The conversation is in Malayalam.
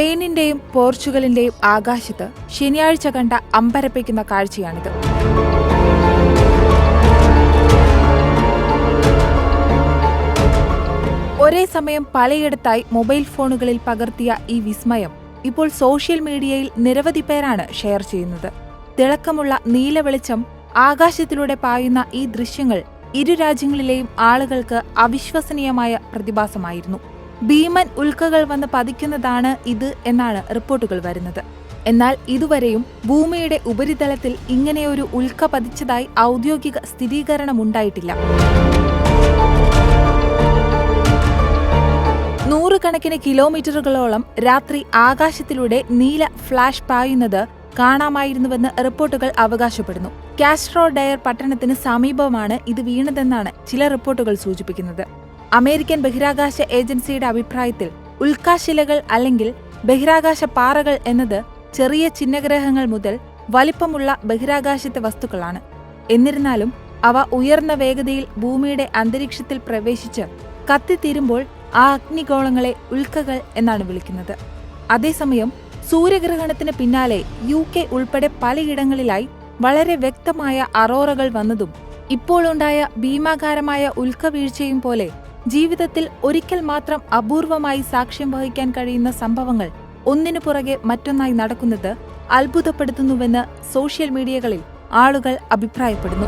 സ്പെയിനിന്റെയും പോർച്ചുഗലിന്റെയും ആകാശത്ത് ശനിയാഴ്ച കണ്ട അമ്പരപ്പിക്കുന്ന കാഴ്ചയാണിത്. ഒരേ സമയം പലയിടത്തായി മൊബൈൽ ഫോണുകളിൽ പകർത്തിയ ഈ വിസ്മയം ഇപ്പോൾ സോഷ്യൽ മീഡിയയിൽ നിരവധി പേരാണ് ഷെയർ ചെയ്യുന്നത്. തിളക്കമുള്ള നീല വെളിച്ചം ആകാശത്തിലൂടെ പായുന്ന ഈ ദൃശ്യങ്ങൾ ഇരു രാജ്യങ്ങളിലെയും ആളുകൾക്ക് അവിശ്വസനീയമായ പ്രതിഭാസമായിരുന്നു. ഭീമൻ ഉൽക്കകൾ വന്ന് പതിക്കുന്നതാണ് ഇത് എന്നാണ് റിപ്പോർട്ടുകൾ വരുന്നത്. എന്നാൽ ഇതുവരെയും ഭൂമിയുടെ ഉപരിതലത്തിൽ ഇങ്ങനെയൊരു ഉൽക്ക പതിച്ചതായി ഔദ്യോഗിക സ്ഥിരീകരണമുണ്ടായിട്ടില്ല. നൂറുകണക്കിന് കിലോമീറ്ററുകളോളം രാത്രി ആകാശത്തിലൂടെ നീല ഫ്ലാഷ് പായുന്നത് കാണാമായിരുന്നുവെന്ന് റിപ്പോർട്ടുകൾ അവകാശപ്പെടുന്നു. കാസ്ട്രോ ഡയർ പട്ടണത്തിന് സമീപമാണ് ഇത് വീണതെന്നാണ് ചില റിപ്പോർട്ടുകൾ സൂചിപ്പിക്കുന്നത്. അമേരിക്കൻ ബഹിരാകാശ ഏജൻസിയുടെ അഭിപ്രായത്തിൽ ഉൽക്കാശിലകൾ അല്ലെങ്കിൽ ബഹിരാകാശ പാറകൾ എന്നത് ചെറിയ ചിഹ്നഗ്രഹങ്ങൾ മുതൽ വലിപ്പമുള്ള ബഹിരാകാശത്തെ വസ്തുക്കളാണ്. എന്നിരുന്നാലും അവ ഉയർന്ന വേഗതയിൽ ഭൂമിയുടെ അന്തരീക്ഷത്തിൽ പ്രവേശിച്ച് കത്തിത്തീരുമ്പോൾ ആ അഗ്നിഗോളങ്ങളെ ഉൽക്കകൾ എന്നാണ് വിളിക്കുന്നത്. അതേസമയം സൂര്യഗ്രഹണത്തിന് പിന്നാലെ UK ഉൾപ്പെടെ പലയിടങ്ങളിലായി വളരെ വ്യക്തമായ അറോറകൾ വന്നതും ഇപ്പോഴുണ്ടായ ഭീമാകാരമായ ഉൽക്കവീഴ്ചയും പോലെ ജീവിതത്തിൽ ഒരിക്കൽ മാത്രം അപൂർവമായി സാക്ഷ്യം വഹിക്കാൻ കഴിയുന്ന സംഭവങ്ങൾ ഒന്നിനു പുറകെ മറ്റൊന്നായി നടക്കുന്നത് അത്ഭുതപ്പെടുത്തുന്നുവെന്ന് സോഷ്യൽ മീഡിയകളിൽ ആളുകൾ അഭിപ്രായപ്പെടുന്നു.